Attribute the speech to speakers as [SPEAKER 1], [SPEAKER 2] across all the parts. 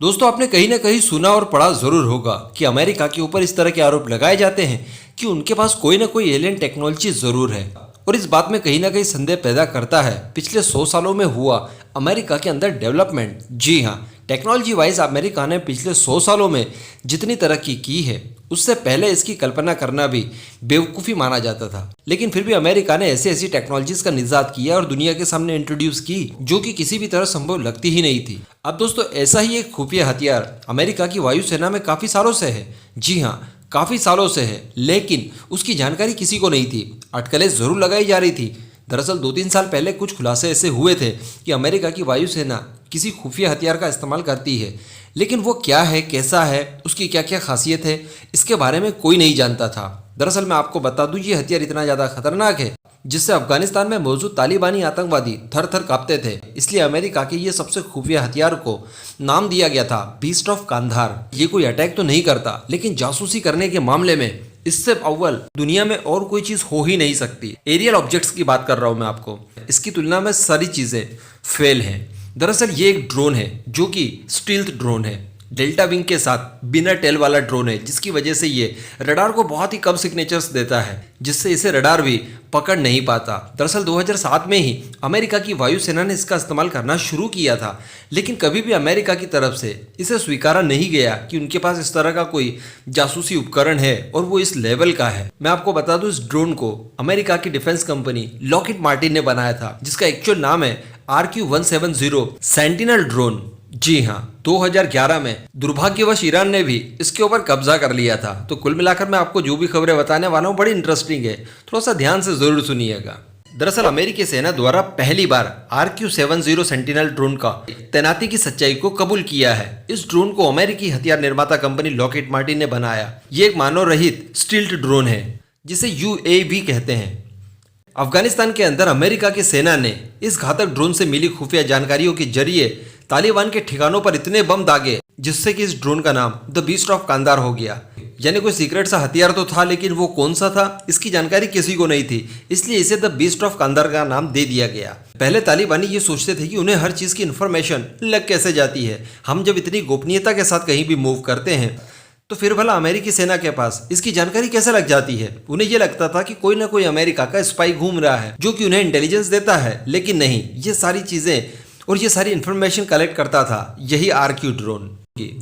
[SPEAKER 1] दोस्तों, आपने कहीं ना कहीं सुना और पढ़ा जरूर होगा कि अमेरिका के ऊपर इस तरह के आरोप लगाए जाते हैं कि उनके पास कोई ना कोई एलियन टेक्नोलॉजी जरूर है। और इस बात में कहीं ना कहीं संदेह पैदा करता है पिछले 100 सालों में हुआ अमेरिका के अंदर डेवलपमेंट। जी हाँ, टेक्नोलॉजी वाइज अमेरिका ने पिछले 100 सालों में जितनी तरक्की की है उससे पहले इसकी कल्पना करना भी बेवकूफ़ी माना जाता था। लेकिन फिर भी अमेरिका ने ऐसी ऐसी टेक्नोलॉजीज का निजात किया और दुनिया के सामने इंट्रोड्यूस की जो कि किसी भी तरह संभव लगती ही नहीं थी। अब दोस्तों, ऐसा ही एक खुफिया हथियार अमेरिका की वायुसेना में काफ़ी सालों से है। जी हाँ, काफ़ी सालों से है, लेकिन उसकी जानकारी किसी को नहीं थी। अटकलें ज़रूर लगाई जा रही थी। दरअसल 2-3 साल पहले कुछ खुलासे ऐसे हुए थे कि अमेरिका की वायुसेना किसी खुफिया हथियार का इस्तेमाल करती है, लेकिन वो क्या है, कैसा है, उसकी क्या क्या खासियत है, इसके बारे में कोई नहीं जानता था। दरअसल मैं आपको बता दूं, ये हथियार इतना ज़्यादा खतरनाक है जिससे अफगानिस्तान में मौजूद तालिबानी आतंकवादी थर थर कांपते थे। इसलिए अमेरिका के ये सबसे खुफिया हथियार को नाम दिया गया था बीस्ट ऑफ कांधार। ये कोई अटैक तो नहीं करता, लेकिन जासूसी करने के मामले में इससे अव्वल दुनिया में और कोई चीज़ हो ही नहीं सकती। एरियल ऑब्जेक्ट्स की बात कर रहा हूँ मैं आपको, इसकी तुलना में सारी चीज़ें फेल हैं। दरअसल ये एक ड्रोन है जो कि स्टील्थ ड्रोन है, डेल्टा विंग के साथ बिना टेल वाला ड्रोन है, जिसकी वजह से ये रडार को बहुत ही कम सिग्नेचर्स देता है, जिससे इसे रडार भी पकड़ नहीं पाता। दरअसल 2007 में ही अमेरिका की वायुसेना ने इसका इस्तेमाल करना शुरू किया था, लेकिन कभी भी अमेरिका की तरफ से इसे स्वीकारा नहीं गया कि उनके पास इस तरह का कोई जासूसी उपकरण है और वो इस लेवल का है। मैं आपको बता दूं, इस ड्रोन को अमेरिका की डिफेंस कंपनी लॉकहीड मार्टिन ने बनाया था, जिसका एक्चुअल नाम है RQ-170 सेंटिनल ड्रोन। जी हाँ, 2011 में दुर्भाग्यवश ईरान ने भी इसके ऊपर कब्जा कर लिया था। तो कुल मिलाकर मैं आपको जो भी खबरें बताने वाला हूँ बड़ी इंटरेस्टिंग है, थोड़ा सा ध्यान से जरूर सुनिएगा। दरअसल अमेरिकी सेना द्वारा पहली बार RQ-70 सेंटिनल ड्रोन का तैनाती की सच्चाई को कबूल किया है। इस ड्रोन को अमेरिकी हथियार निर्माता कंपनी लॉकहीड मार्टिन ने बनाया। ये एक मानव रहित स्टील्थ ड्रोन है जिसे UAV कहते हैं। अफगानिस्तान के अंदर अमेरिका की सेना ने इस घातक ड्रोन से मिली खुफिया जानकारियों के जरिए तालिबान के ठिकानों पर इतने बम दागे जिससे कि इस ड्रोन का नाम द बीस्ट ऑफ कांधार हो गया। यानी कोई सीक्रेट सा हथियार तो था, लेकिन वो कौन सा था इसकी जानकारी किसी को नहीं थी, इसलिए इसे द बीस्ट ऑफ कांधार का नाम दे दिया गया। पहले तालिबानी ये सोचते थे कि उन्हें हर चीज़ की इन्फॉर्मेशन लग कैसे जाती है। हम जब इतनी गोपनीयता के साथ कहीं भी मूव करते हैं तो फिर भला अमेरिकी सेना के पास इसकी जानकारी कैसे लग जाती है। उन्हें यह लगता था कि कोई ना कोई अमेरिका का स्पाई घूम रहा है जो कि उन्हें इंटेलिजेंस देता है, लेकिन नहीं, ये सारी चीज़ें और ये सारी इन्फॉर्मेशन कलेक्ट करता था यही RQ ड्रोन।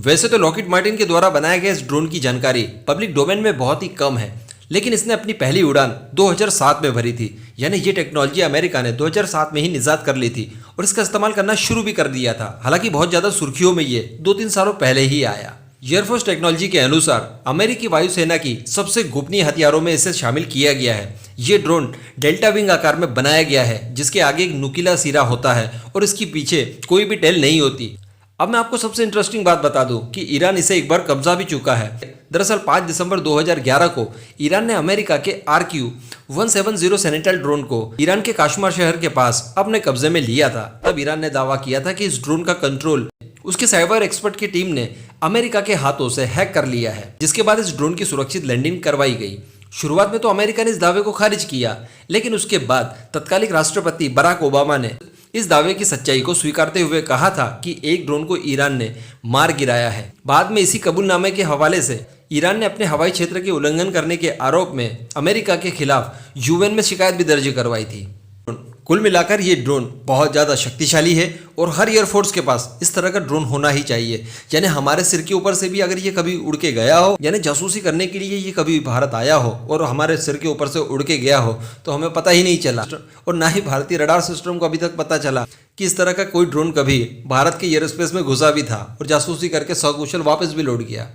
[SPEAKER 1] वैसे तो लॉकहीड मार्टिन के द्वारा बनाया गया इस ड्रोन की जानकारी पब्लिक डोमेन में बहुत ही कम है, लेकिन इसने अपनी पहली उड़ान 2007 में भरी थी। यानी ये टेक्नोलॉजी अमेरिका ने 2007 में ही निजात कर ली थी और इसका इस्तेमाल करना शुरू भी कर दिया था। हालांकि बहुत ज़्यादा सुर्खियों में ये 2-3 सालों पहले ही आया। एयरफोर्स टेक्नोलॉजी के अनुसार अमेरिकी वायुसेना की सबसे गोपनीय हथियारों में इसे शामिल किया गया है। ये ड्रोन डेल्टा विंग आकार में बनाया गया है, जिसके आगे एक नुकीला सिरा होता है और इसके पीछे कोई भी टेल नहीं होती। अब मैं आपको सबसे इंटरेस्टिंग बात बता दूं कि ईरान इसे एक बार कब्जा भी चुका है। दरअसल 5 दिसंबर 2011 को ईरान ने अमेरिका के RQ-170 सेंटिनल ड्रोन को ईरान के काश्मीर शहर के पास अपने कब्जे में लिया था। तब ईरान ने दावा किया था कि इस ड्रोन का कंट्रोल उसके साइबर एक्सपर्ट की टीम ने अमेरिका के हाथों से हैक कर लिया है, जिसके बाद इस ड्रोन की सुरक्षित लैंडिंग करवाई गई। शुरुआत में तो अमेरिका ने इस दावे को खारिज किया, लेकिन उसके बाद तत्कालिक राष्ट्रपति बराक ओबामा ने इस दावे की सच्चाई को स्वीकारते हुए कहा था कि एक ड्रोन को ईरान ने मार गिराया है। बाद में इसी कबूलनामे के हवाले से ईरान ने अपने हवाई क्षेत्र के उल्लंघन करने के आरोप में अमेरिका के खिलाफ UN में शिकायत भी दर्ज करवाई थी। कुल मिलाकर ये ड्रोन बहुत ज़्यादा शक्तिशाली है और हर एयरफोर्स के पास इस तरह का ड्रोन होना ही चाहिए। यानी हमारे सिर के ऊपर से भी अगर ये कभी उड़ के गया हो, यानी जासूसी करने के लिए ये कभी भारत आया हो और हमारे सिर के ऊपर से उड़ के गया हो, तो हमें पता ही नहीं चला और ना ही भारतीय रडार सिस्टम को अभी तक पता चला कि इस तरह का कोई ड्रोन कभी भारत के एयर स्पेस में घुसा भी था और जासूसी करके सकुशल वापस भी लौट गया।